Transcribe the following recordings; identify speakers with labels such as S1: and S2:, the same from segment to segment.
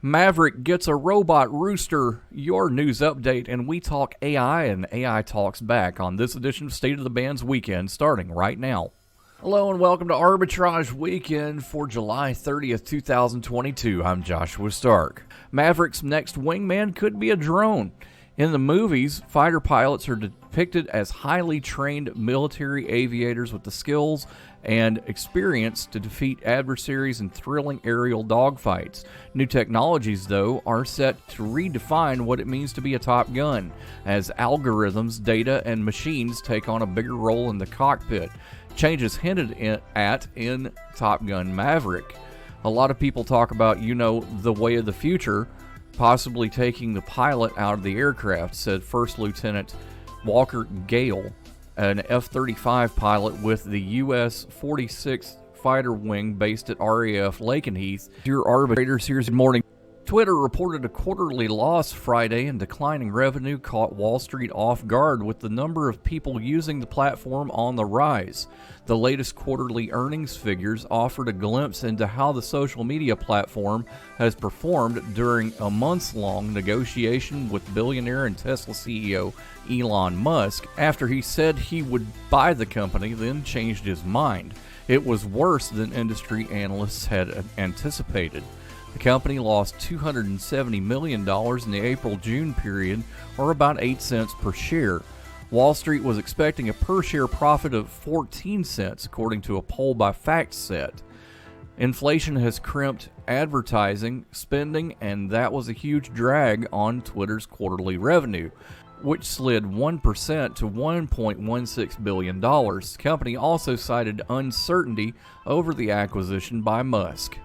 S1: Maverick gets a robot Rooster, your news update, and we talk AI and AI talks back on this edition of State of the Band's Weekend, starting right now. Hello and welcome to Arbitrage Weekend for July 30th, 2022. I'm Joshua Stark. Maverick's next wingman could be a drone. In the movies, fighter pilots are depicted as highly trained military aviators with the skills and experience to defeat adversaries in thrilling aerial dogfights. New technologies, though, are set to redefine what it means to be a Top Gun, as algorithms, data, and machines take on a bigger role in the cockpit. Changes hinted at in Top Gun Maverick. A lot of people talk about, the way of the future, possibly taking the pilot out of the aircraft, said First Lieutenant Walker Gale, an F-35 pilot with the U.S. 46th Fighter Wing based at RAF Lakenheath. Your arbitrators here this morning. Twitter reported a quarterly loss Friday, and declining revenue caught Wall Street off guard, with the number of people using the platform on the rise. The latest quarterly earnings figures offered a glimpse into how the social media platform has performed during a months-long negotiation with billionaire and Tesla CEO Elon Musk after he said he would buy the company, then changed his mind. It was worse than industry analysts had anticipated. The company lost $270 million in the April-June period, or about 8 cents per share. Wall Street was expecting a per-share profit of 14 cents, according to a poll by FactSet. Inflation has crimped advertising spending, and that was a huge drag on Twitter's quarterly revenue, which slid 1% to $1.16 billion. The company also cited uncertainty over the acquisition by Musk.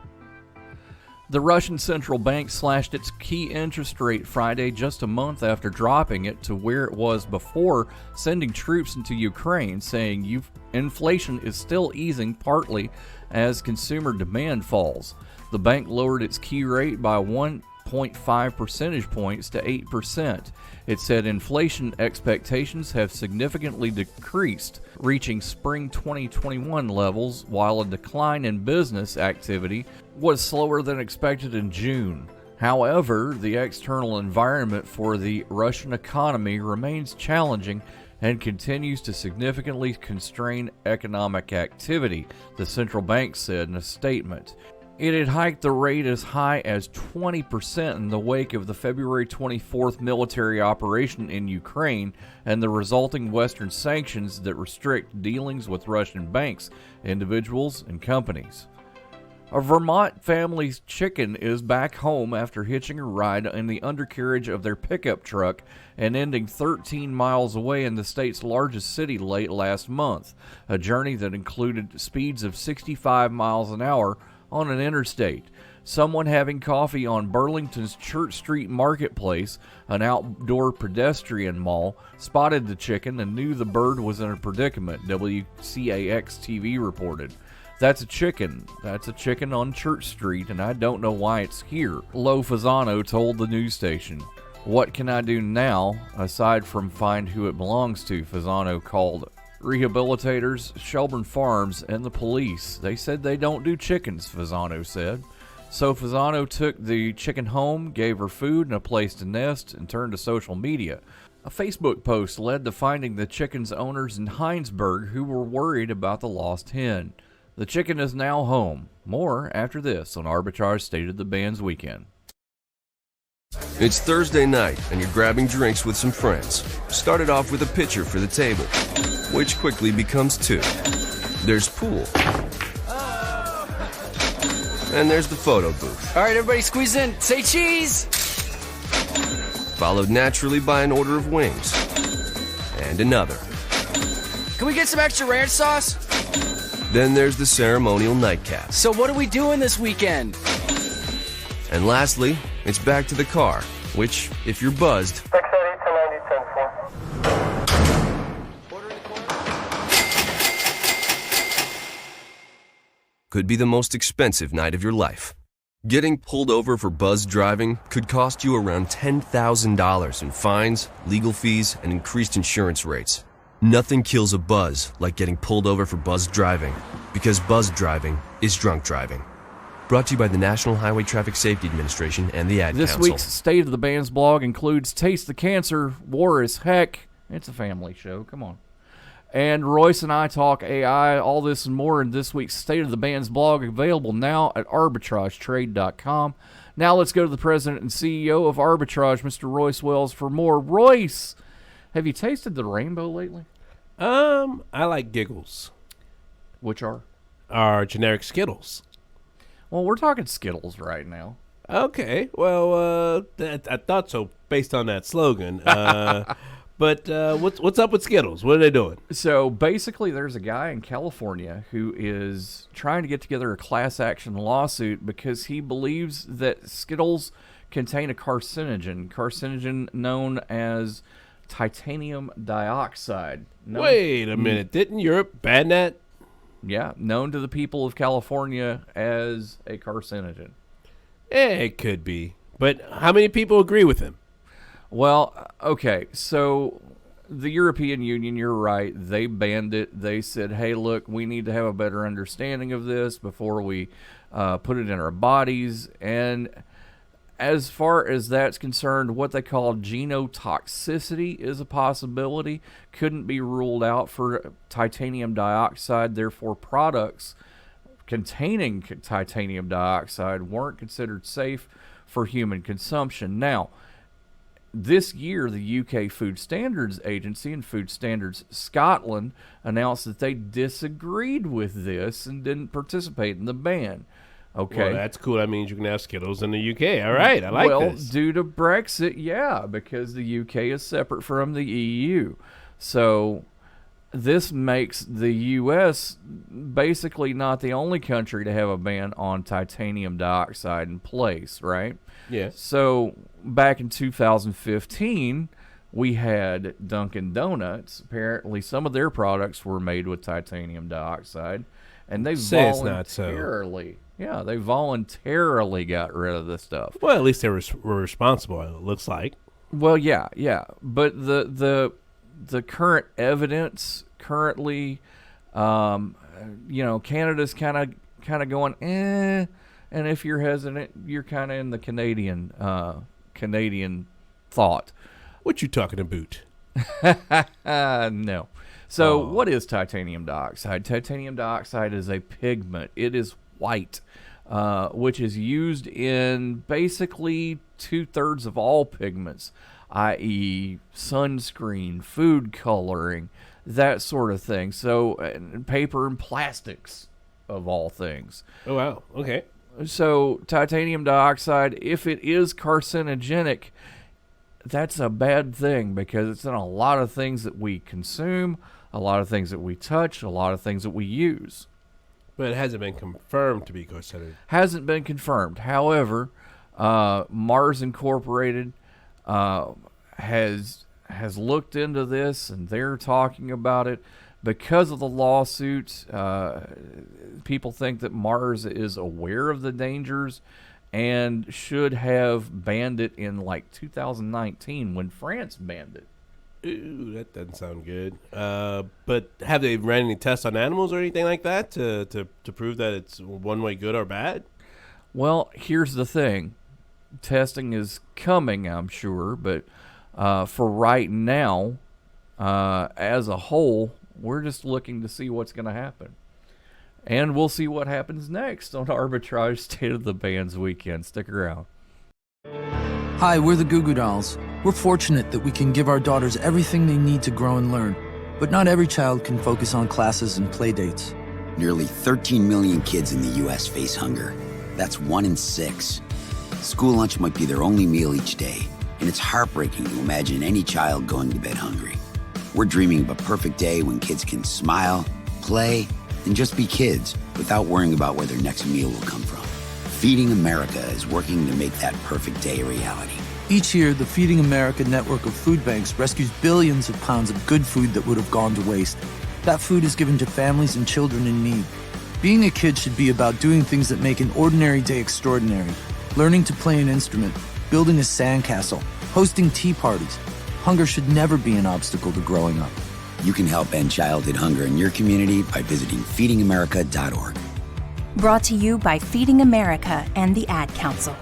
S1: The Russian central bank slashed its key interest rate Friday, just a month after dropping it to where it was before sending troops into Ukraine, saying inflation is still easing partly as consumer demand falls. The bank lowered its key rate by 1.5 percentage points to 8%. It said inflation expectations have significantly decreased, reaching spring 2021 levels, while a decline in business activity was slower than expected in June. However, the external environment for the Russian economy remains challenging and continues to significantly constrain economic activity, the central bank said in a statement. It had hiked the rate as high as 20% in the wake of the February 24th military operation in Ukraine and the resulting Western sanctions that restrict dealings with Russian banks, individuals, and companies. A Vermont family's chicken is back home after hitching a ride in the undercarriage of their pickup truck and ending 13 miles away in the state's largest city late last month, a journey that included speeds of 65 miles an hour on an interstate. Someone having coffee on Burlington's Church Street Marketplace, an outdoor pedestrian mall, spotted the chicken and knew the bird was in a predicament, WCAX-TV reported. That's a chicken on Church Street, and I don't know why it's here, Lo Fasano told the news station. What can I do now, aside from find who it belongs to, Fasano called rehabilitators, Shelburne Farms, and the police. They said they don't do chickens, Fasano said. So Fasano took the chicken home, gave her food and a place to nest, and turned to social media. A Facebook post led to finding the chicken's owners in Heinsberg, who were worried about the lost hen. The chicken is now home. More after this on Arbitrage State of the Band's Weekend.
S2: It's Thursday night, and you're grabbing drinks with some friends. Started off with a pitcher for the table, which quickly becomes two. There's pool. And there's the photo booth.
S3: All right, everybody squeeze in. Say cheese!
S2: Followed naturally by an order of wings. And another.
S3: Can we get some extra ranch sauce?
S2: Then there's the ceremonial nightcap.
S3: So what are we doing this weekend?
S2: And lastly, it's back to the car, which, if you're buzzed, could be the most expensive night of your life. Getting pulled over for buzz driving could cost you around $10,000 in fines, legal fees, and increased insurance rates. Nothing kills a buzz like getting pulled over for buzz driving, because buzz driving is drunk driving. Brought to you by the National Highway Traffic Safety Administration and the Ad
S1: This
S2: Council.
S1: week's State of the Bands blog includes Taste the Cancer, War is Heck. It's a family show, come on. And Royce and I talk AI, all this and more in this week's State of the Bands blog, available now at arbitragetrade.com. Now let's go to the president and CEO of Arbitrage, Mr. Royce Wells, for more. Royce, have you tasted the rainbow lately?
S4: I like Giggles.
S1: Which are?
S4: Our generic Skittles.
S1: Well, we're talking Skittles right now.
S4: Okay, well, I thought so based on that slogan. But what's up with Skittles? What are they doing?
S1: So basically, there's a guy in California who is trying to get together a class action lawsuit because he believes that Skittles contain a carcinogen known as titanium dioxide.
S4: Wait a minute. Didn't Europe ban that?
S1: Yeah, known to the people of California as a carcinogen.
S4: It could be. But how many people agree with him?
S1: Well, okay, so the European Union, you're right, they banned it. They said, hey, look, we need to have a better understanding of this before we put it in our bodies. And as far as that's concerned, what they call genotoxicity is a possibility. Couldn't be ruled out for titanium dioxide. Therefore, products containing titanium dioxide weren't considered safe for human consumption. Now, this year, the UK Food Standards Agency and Food Standards Scotland announced that they disagreed with this and didn't participate in the ban. Okay.
S4: Well, that's cool. That means you can have Skittles in the UK. All right, I like this.
S1: Well, due to Brexit, yeah, because the UK is separate from the EU. So this makes the US basically not the only country to have a ban on titanium dioxide in place, right?
S4: Yeah.
S1: So back in 2015, we had Dunkin' Donuts. Apparently, some of their products were made with titanium dioxide, and they
S4: Say it's not so.
S1: they voluntarily got rid of this stuff.
S4: Well, at least they were responsible, it looks like.
S1: Well, yeah, but the current evidence currently, Canada's kind of going, and if you're hesitant, you're kind of in the Canadian thought.
S4: What you talking about?
S1: No. So what is titanium dioxide? Titanium dioxide is a pigment. It is white, which is used in basically 2/3 of all pigments, i.e. sunscreen, food coloring, that sort of thing. So paper and plastics, of all things.
S4: Oh, wow. Okay.
S1: So titanium dioxide, if it is carcinogenic, that's a bad thing because it's in a lot of things that we consume, a lot of things that we touch, a lot of things that we use.
S4: But it hasn't been confirmed to be carcinogen.
S1: Hasn't been confirmed. However, Mars Incorporated has looked into this, and they're talking about it. Because of the lawsuit, people think that Mars is aware of the dangers and should have banned it in like 2019 when France banned it.
S4: Ooh, that doesn't sound good. But have they ran any tests on animals or anything like that to prove that it's one way good or bad?
S1: Well, here's the thing. Testing is coming, I'm sure, but for right now, as a whole, we're just looking to see what's going to happen. And we'll see what happens next on Arbitrage State of the Bands Weekend. Stick around.
S5: Hi, we're the Goo Goo Dolls. We're fortunate that we can give our daughters everything they need to grow and learn. But not every child can focus on classes and play dates.
S6: Nearly 13 million kids in the U.S. face hunger. That's 1 in 6. School lunch might be their only meal each day, and it's heartbreaking to imagine any child going to bed hungry. We're dreaming of a perfect day when kids can smile, play, and just be kids without worrying about where their next meal will come from. Feeding America is working to make that perfect day a reality.
S5: Each year, the Feeding America network of food banks rescues billions of pounds of good food that would have gone to waste. That food is given to families and children in need. Being a kid should be about doing things that make an ordinary day extraordinary. Learning to play an instrument, building a sandcastle, hosting tea parties. Hunger should never be an obstacle to growing up.
S6: You can help end childhood hunger in your community by visiting feedingamerica.org.
S7: Brought to you by Feeding America and the Ad Council.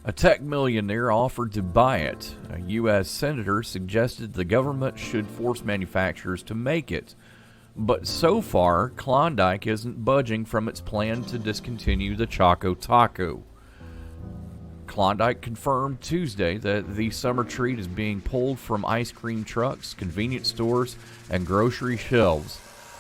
S1: A tech millionaire offered to buy it. A U.S. senator suggested the government should force manufacturers to make it. But so far, Klondike isn't budging from its plan to discontinue the Choco Taco. Klondike confirmed Tuesday that the summer treat is being pulled from ice cream trucks, convenience stores, and grocery shelves.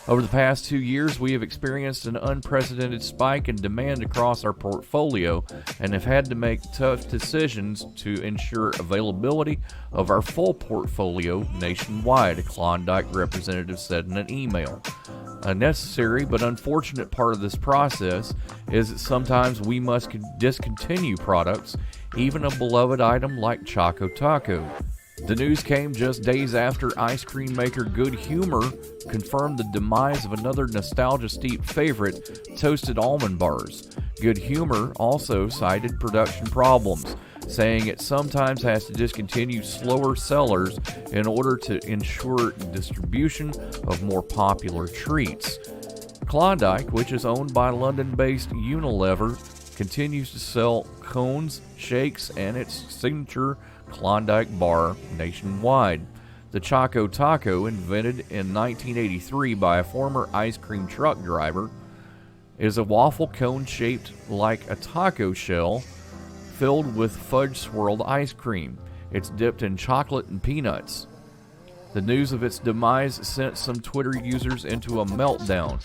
S1: Over the past 2 years, we have experienced an unprecedented spike in demand across our portfolio and have had to make tough decisions to ensure availability of our full portfolio nationwide, a Klondike representative said in an email. A necessary but unfortunate part of this process is that sometimes we must discontinue products, even a beloved item like Choco Taco. The news came just days after ice cream maker Good Humor confirmed the demise of another nostalgia-steeped favorite, Toasted Almond Bars. Good Humor also cited production problems, saying it sometimes has to discontinue slower sellers in order to ensure distribution of more popular treats. Klondike, which is owned by London-based Unilever, continues to sell cones, shakes, and its signature Klondike bar nationwide. The Choco Taco, invented in 1983 by a former ice cream truck driver, is a waffle cone shaped like a taco shell filled with fudge-swirled ice cream. It's dipped in chocolate and peanuts. The news of its demise sent some Twitter users into a meltdown.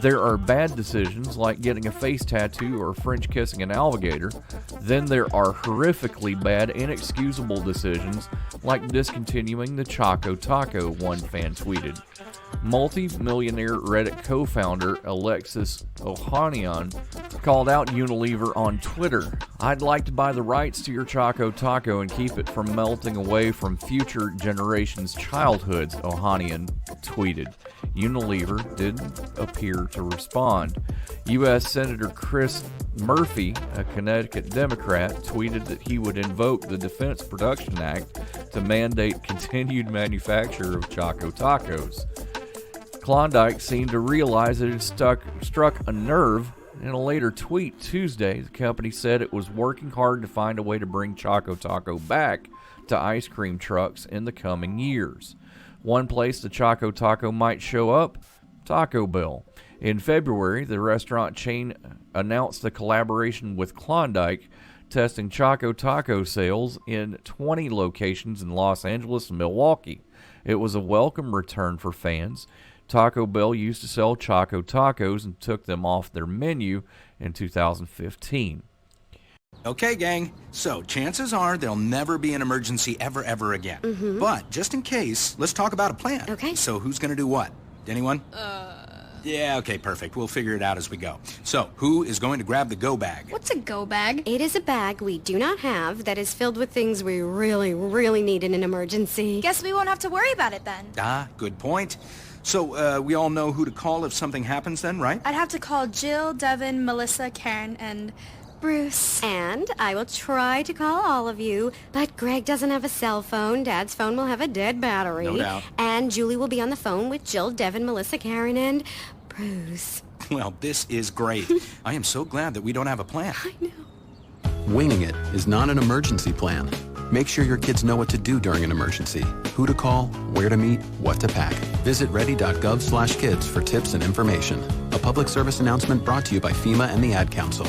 S1: There are bad decisions like getting a face tattoo or French kissing an alligator. Then there are horrifically bad, inexcusable decisions like discontinuing the Choco Taco, one fan tweeted. Multi-millionaire Reddit co-founder Alexis Ohanian called out Unilever on Twitter. "I'd like to buy the rights to your Choco Taco and keep it from melting away from future generations' childhoods," Ohanian tweeted. Unilever didn't appear to respond. U.S. Senator Chris Murphy, a Connecticut Democrat, tweeted that he would invoke the Defense Production Act to mandate continued manufacture of Choco Tacos. Klondike seemed to realize it had struck a nerve. In a later tweet Tuesday, the company said it was working hard to find a way to bring Choco Taco back to ice cream trucks in the coming years. One place the Choco Taco might show up, Taco Bell. In February, the restaurant chain announced a collaboration with Klondike, testing Choco Taco sales in 20 locations in Los Angeles and Milwaukee. It was a welcome return for fans. Taco Bell used to sell Choco Tacos and took them off their menu in 2015.
S8: Okay, gang, so chances are there'll never be an emergency ever again. But just in case, let's talk about a plan.
S9: Okay.
S8: So who's gonna do what? Anyone? Yeah, okay, perfect. We'll figure it out as we go. So, who is going to grab the go bag?
S9: What's a go bag? It is a bag we do not have that is filled with things we really need in an emergency.
S10: Guess we won't have to worry about it then.
S8: Ah, good point. So, we all know who to call if something happens then, right?
S10: I'd have to call Jill, Devin, Melissa, Karen, and Bruce.
S9: And I will try to call all of you, but Greg doesn't have a cell phone. Dad's phone will have a dead battery.
S8: No doubt.
S9: And Julie will be on the phone with Jill, Devin, Melissa, Karen, and Bruce.
S8: Well, this is great. I am so glad that we don't have a plan.
S9: I know.
S11: Winging it is not an emergency plan. Make sure your kids know what to do during an emergency, who to call, where to meet, what to pack. Visit ready.gov/kids for tips and information. A public service announcement brought to you by FEMA and the Ad Council.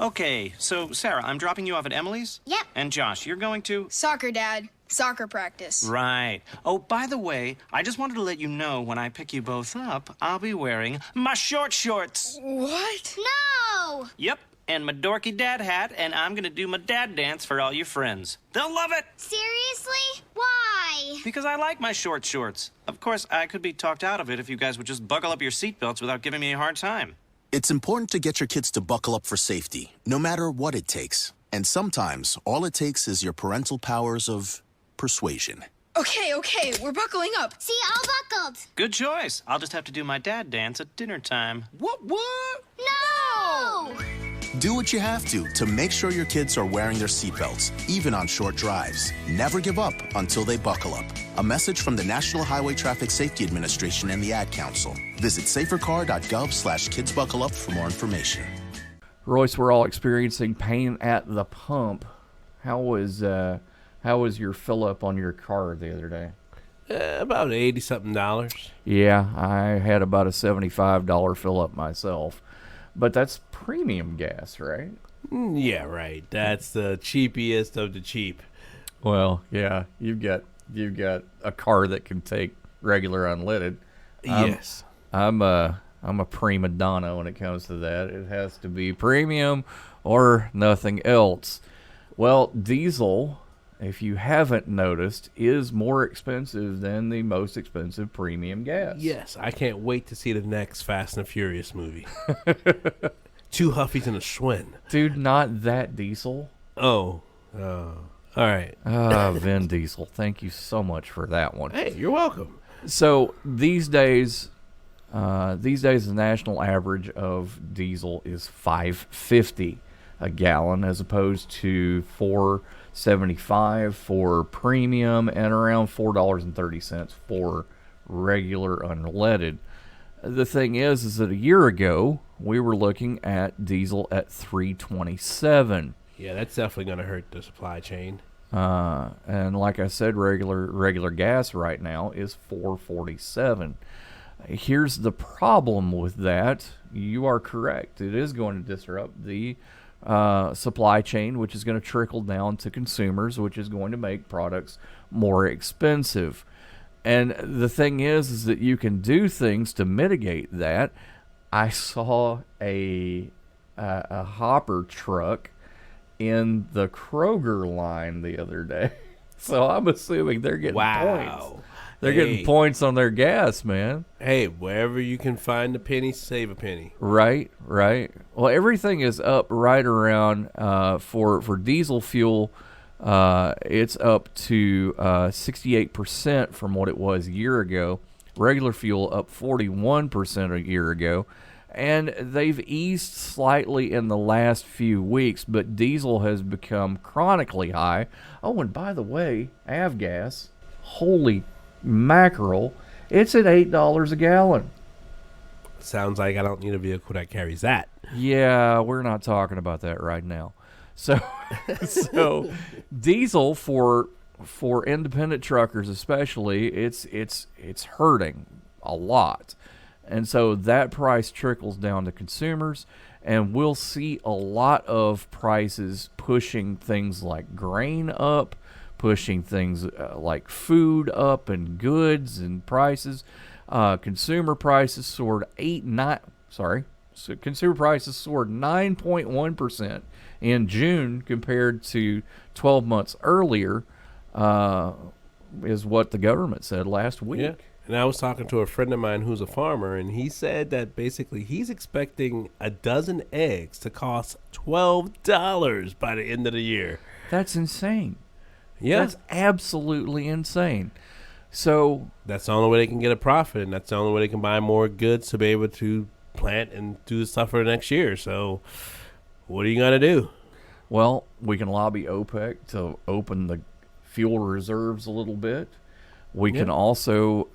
S12: Okay, so Sarah, I'm dropping you off at Emily's?
S10: Yep.
S12: And Josh, you're going to?
S10: Soccer, Dad. Soccer practice.
S12: Right. Oh, by the way, I just wanted to let you know when I pick you both up, I'll be wearing my short shorts.
S10: What?
S13: No!
S12: Yep, and my dorky dad hat, and I'm gonna do my dad dance for all your friends. They'll love it!
S13: Seriously? Why?
S12: Because I like my short shorts. Of course, I could be talked out of it if you guys would just buckle up your seatbelts without giving me a hard time.
S14: It's important to get your kids to buckle up for safety, no matter what it takes. And sometimes, all it takes is your parental powers of persuasion.
S10: Okay, we're buckling up.
S13: See, all buckled.
S12: Good choice. I'll just have to do my dad dance at dinner time.
S8: What?
S13: No!
S14: Do what you have to make sure your kids are wearing their seatbelts, even on short drives. Never give up until they buckle up. A message from the National Highway Traffic Safety Administration and the Ad Council. Visit safercar.gov/kidsbuckleup for more information.
S1: Royce, we're all experiencing pain at the pump. How was your fill up on your car the other day?
S4: About $80-something.
S1: Yeah, I had about a $75 fill up myself. But that's premium gas, right?
S4: Yeah, right. That's the cheapiest of the cheap.
S1: Well, yeah, you've got a car that can take regular unleaded.
S4: Yes.
S1: I'm a prima donna when it comes to that. It has to be premium or nothing else. Well, diesel, if you haven't noticed, is more expensive than the most expensive premium gas.
S4: Yes, I can't wait to see the next Fast and Furious movie. Two Huffies and a Schwinn.
S1: Dude, not that diesel.
S4: Oh. All right.
S1: Vin Diesel, thank you so much for that one.
S4: Hey, you're welcome.
S1: So these days the national average of diesel is $5.50 a gallon, as opposed to $4.75 for premium and around $4.30 for regular unleaded. The thing is that a year ago we were looking at diesel at $3.27.
S4: Yeah, that's definitely going to hurt the supply chain.
S1: And like I said, regular gas right now is $4.47. Here's the problem with that. You are correct. It is going to disrupt the supply chain, which is going to trickle down to consumers, which is going to make products more expensive. And the thing is that you can do things to mitigate that. I saw a hopper truck in the Kroger line the other day, so I'm assuming they're getting points. They're getting points on their gas, man.
S4: Hey, wherever you can find a penny, save a penny.
S1: Right. Well, everything is up right around, for diesel fuel, it's up to 68% from what it was a year ago. Regular fuel up 41% a year ago. And they've eased slightly in the last few weeks, but diesel has become chronically high. Oh, and by the way, avgas, holy mackerel, it's at $8 a gallon.
S4: Sounds like I don't need a vehicle that carries that.
S1: Yeah, we're not talking about that right now. So diesel for independent truckers especially, it's hurting a lot. And so that price trickles down to consumers, and we'll see a lot of prices pushing things like grain up, pushing things like food up, and goods and prices. Consumer prices soared 9.1% in June compared to 12 months earlier, is what the government said last week.
S4: Yeah. And I was talking to a friend of mine who's a farmer, and he said that basically he's expecting a dozen eggs to cost $12 by the end of the year.
S1: That's insane.
S4: Yeah.
S1: That's absolutely insane. So
S4: that's the only way they can get a profit, and that's the only way they can buy more goods to be able to plant and do the stuff for the next year. So what are you going to do?
S1: Well, we can lobby OPEC to open the fuel reserves a little bit. We can also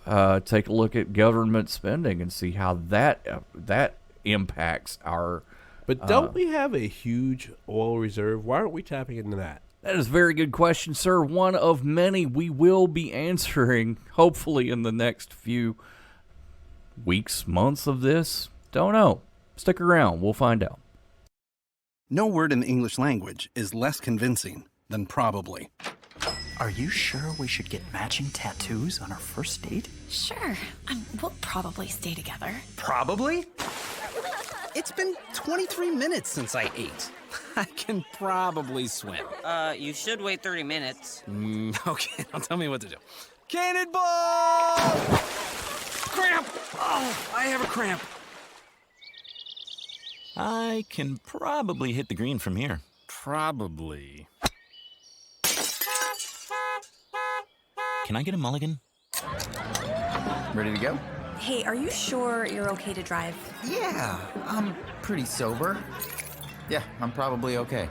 S1: take a look at government spending and see how that impacts our...
S4: But don't we have a huge oil reserve? Why aren't we tapping into that?
S1: That is a very good question, sir. One of many we will be answering, hopefully, in the next few weeks, months of this. Don't know. Stick around. We'll find out.
S15: No word in the English language is less convincing than probably.
S16: Are you sure we should get matching tattoos on our first date?
S17: Sure. We'll probably stay together.
S16: Probably?
S15: It's been 23 minutes since I ate. I can probably swim.
S18: You should wait 30 minutes.
S15: Okay, now tell me what to do. Cannonball! Cramp! Oh, I have a cramp.
S19: I can probably hit the green from here.
S15: Probably.
S19: Can I get a mulligan?
S15: Ready to go?
S17: Hey, are you sure you're okay to drive?
S16: Yeah, I'm pretty sober. Yeah, I'm probably okay.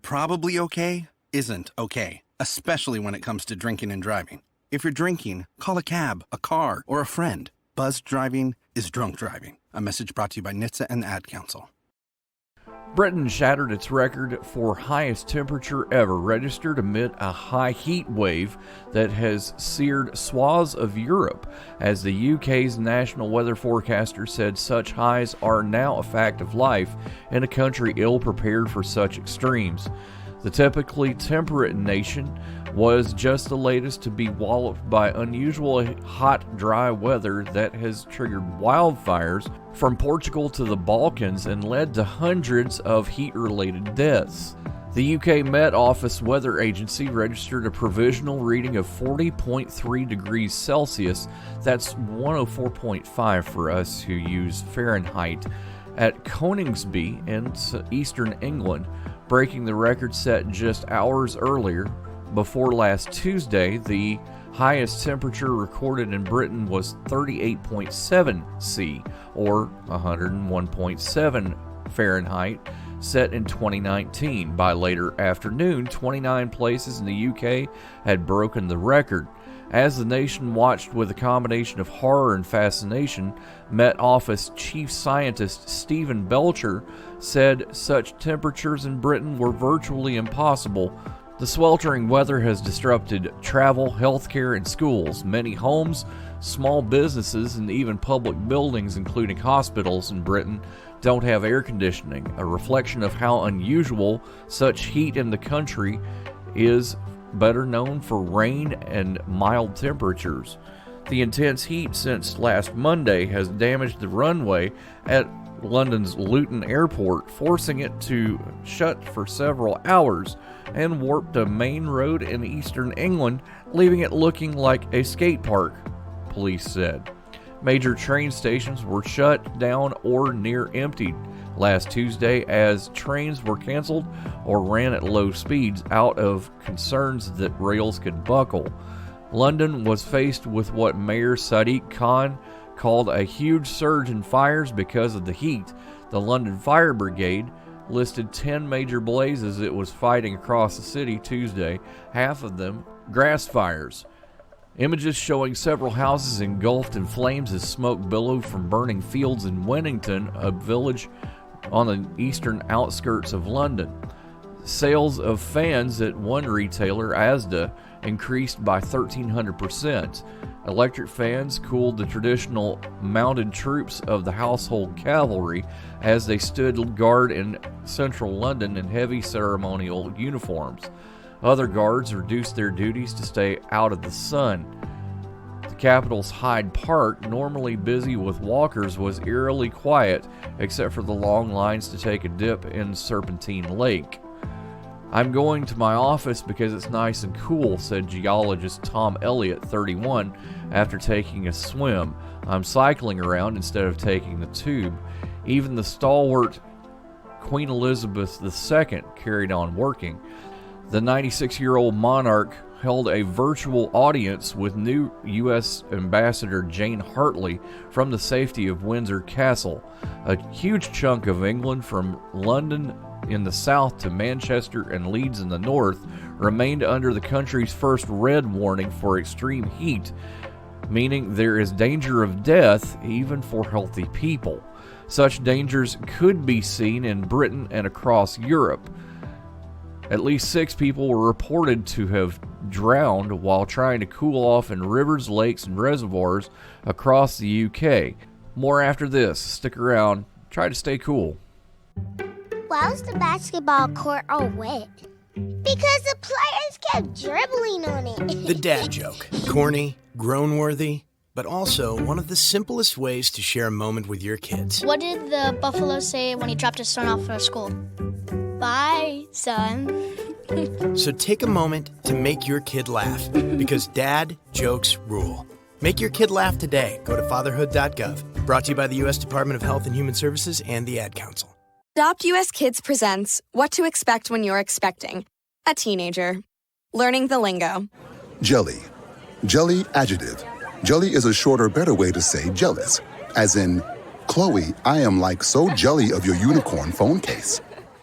S20: Probably okay isn't okay, especially when it comes to drinking and driving. If you're drinking, call a cab, a car, or a friend. Buzzed driving is drunk driving. A message brought to you by NHTSA and the Ad Council.
S1: Britain shattered its record for highest temperature ever, registered amid a high heat wave that has seared swaths of Europe, as the UK's national weather forecaster said such highs are now a fact of life in a country ill-prepared for such extremes. The typically temperate nation was just the latest to be walloped by unusual hot, dry weather that has triggered wildfires from Portugal to the Balkans and led to hundreds of heat-related deaths. The UK Met Office Weather Agency registered a provisional reading of 40.3 degrees Celsius, that's 104.5 for us who use Fahrenheit, at Coningsby in eastern England, breaking the record set just hours earlier. Before last Tuesday, the highest temperature recorded in Britain was 38.7 C, or 101.7 Fahrenheit, set in 2019. By later afternoon, 29 places in the UK had broken the record. As the nation watched with a combination of horror and fascination, Met Office Chief Scientist Stephen Belcher said such temperatures in Britain were virtually impossible. The sweltering weather has disrupted travel, healthcare, and schools. Many homes, small businesses, and even public buildings, including hospitals in Britain, don't have air conditioning, a reflection of how unusual such heat in the country is, better known for rain and mild temperatures. The intense heat since last Monday has damaged the runway at London's Luton Airport, forcing it to shut for several hours, and warped a main road in eastern England, leaving it looking like a skate park, police said. Major train stations were shut down or near emptied last Tuesday as trains were canceled or ran at low speeds out of concerns that rails could buckle. London was faced with what Mayor Sadiq Khan called a huge surge in fires because of the heat. The London Fire Brigade listed 10 major blazes it was fighting across the city Tuesday, half of them grass fires. Images showing several houses engulfed in flames as smoke billowed from burning fields in Wennington, a village on the eastern outskirts of London. Sales of fans at one retailer, Asda, increased by 1,300%. Electric fans cooled the traditional mounted troops of the household cavalry as they stood guard in central London in heavy ceremonial uniforms. Other guards reduced their duties to stay out of the sun. The capital's Hyde Park, normally busy with walkers, was eerily quiet except for the long lines to take a dip in Serpentine Lake. "I'm going to my office because it's nice and cool," said geologist Tom Elliott, 31, after taking a swim. "I'm cycling around instead of taking the tube." Even the stalwart Queen Elizabeth II carried on working. The 96-year-old monarch held a virtual audience with new U.S. Ambassador Jane Hartley from the safety of Windsor Castle. A huge chunk of England, from London in the south to Manchester and Leeds in the north, remained under the country's first red warning for extreme heat, meaning there is danger of death even for healthy people. Such dangers could be seen in Britain and across Europe. At least 6 people were reported to have drowned while trying to cool off in rivers, lakes, and reservoirs across the UK. More after this. Stick around. Try to stay cool.
S13: Why was the basketball court all wet? Because the players kept dribbling on it.
S21: The dad joke. Corny, groan-worthy, but also one of the simplest ways to share a moment with your kids.
S10: What did the buffalo say when he dropped his son off for school? Bye, son.
S21: So take a moment to make your kid laugh, because dad jokes rule. Make your kid laugh today. Go to fatherhood.gov. Brought to you by the U.S. Department of Health and Human Services and the Ad Council.
S22: Adopt US Kids presents What to Expect When You're Expecting a Teenager. Learning the lingo.
S23: Jelly. Jelly adjective. Jelly is a shorter, better way to say jealous, as in
S2: Chloe, I am like so jelly of your unicorn phone case.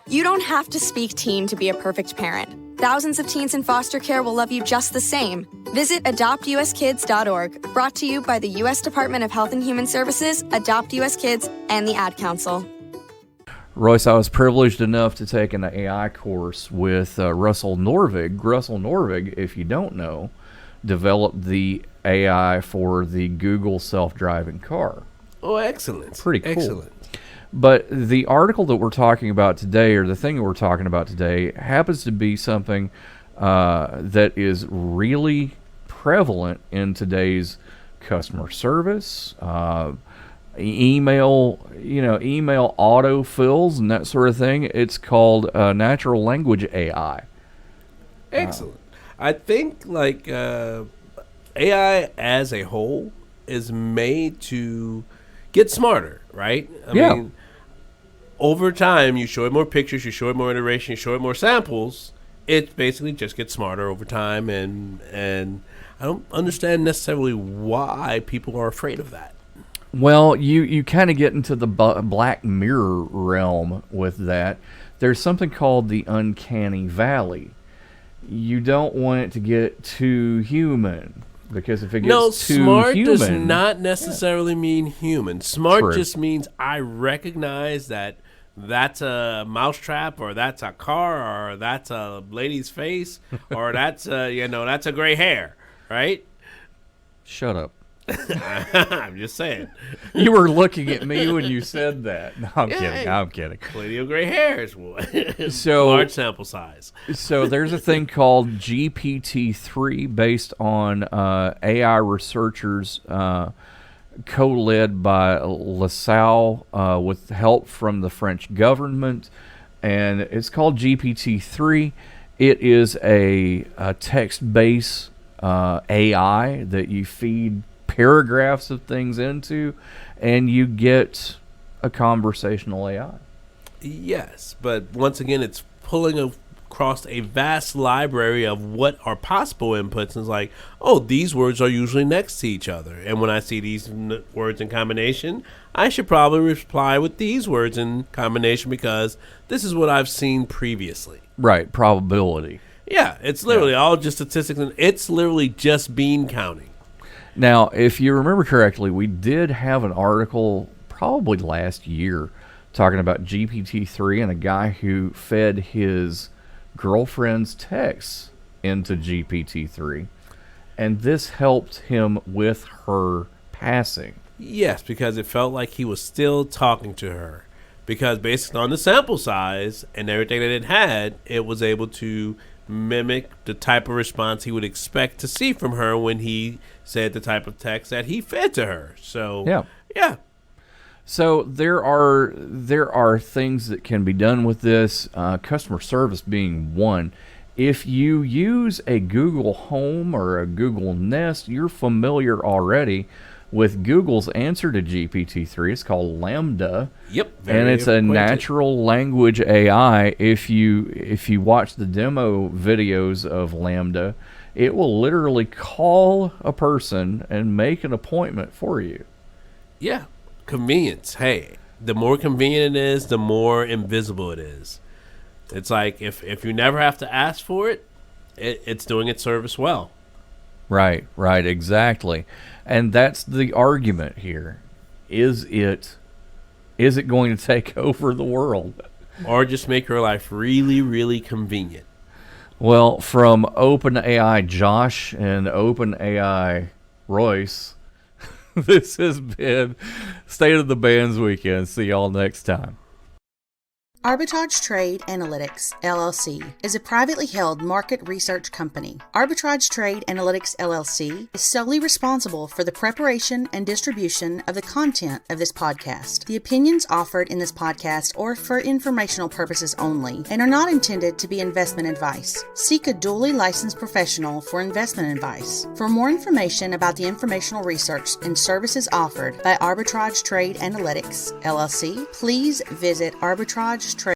S22: You don't have to speak teen to be a perfect parent. Thousands of teens in foster care will love you just the same. Visit adoptuskids.org, brought to you by the U.S. Department of Health and Human Services, Adopt U.S. Kids, and the Ad Council.
S1: Royce, I was privileged enough to take an AI course with Russell Norvig. Russell Norvig, if you don't know, developed the AI for the Google self-driving car.
S4: Oh, excellent.
S1: Pretty cool.
S4: Excellent.
S1: But the article that we're talking about today, or the thing that we're talking about today, happens to be something that is really prevalent in today's customer service, email autofills and that sort of thing. It's called natural language AI.
S4: Excellent. I think like AI as a whole is made to get smarter, right? I mean, over time, you show it more pictures, you show it more iteration, you show it more samples. It basically just gets smarter over time, and I don't understand necessarily why people are afraid of that.
S1: Well, you kind of get into the Black Mirror realm with that. There's something called the uncanny valley. You don't want it to get too human, because if it gets too
S4: smart
S1: human,
S4: does not necessarily mean human. Smart
S1: True.
S4: just means I recognize that that's a mousetrap, or that's a car, or that's a lady's face, or that's that's a gray hair, right?
S1: Shut up.
S4: I'm just saying.
S1: You were looking at me when you said that. No, I'm kidding.
S4: Hey,
S1: I'm kidding.
S4: Plenty of gray hairs.
S1: So
S4: large sample size.
S1: So there's a thing called GPT-3 based on AI researchers co-led by LaSalle with help from the French government, and it's called GPT-3. It is a text-based AI that you feed paragraphs of things into, and you get a conversational AI.
S4: Yes, but once again, it's pulling across a vast library of what are possible inputs, and it's like, oh, these words are usually next to each other, and when I see these words in combination, I should probably reply with these words in combination because this is what I've seen previously.
S1: Right, probability.
S4: Yeah, it's literally all just statistics, and it's literally just bean counting.
S1: Now, if you remember correctly, we did have an article probably last year talking about GPT-3 and a guy who fed his girlfriend's texts into GPT-3, and this helped him with her passing.
S4: Yes, because it felt like he was still talking to her. Because based on the sample size and everything that it had, it was able to mimic the type of response he would expect to see from her when he said the type of text that he fed to her. So yeah.
S1: So there are things that can be done with this, customer service being one. If you use a Google Home or a Google Nest, you're familiar already with Google's answer to GPT-3. It's called Lambda.
S4: Yep.
S1: And it's a natural language AI. If you watch the demo videos of Lambda, it will literally call a person and make an appointment for you.
S4: Yeah. Convenience. Hey, the more convenient it is, the more invisible it is. It's like if you never have to ask for it, it's doing its service well.
S1: Right, exactly. And that's the argument here. Is it going to take over the world?
S4: Or just make your life really, really convenient?
S1: Well, from OpenAI Josh and OpenAI Royce, this has been State of the Bands Weekend. See y'all next time.
S3: Arbitrage Trade Analytics, LLC, is a privately held market research company. Arbitrage Trade Analytics, LLC, is solely responsible for the preparation and distribution of the content of this podcast. The opinions offered in this podcast are for informational purposes only and are not intended to be investment advice. Seek a duly licensed professional for investment advice. For more information about the informational research and services offered by Arbitrage Trade Analytics, LLC, please visit arbitrage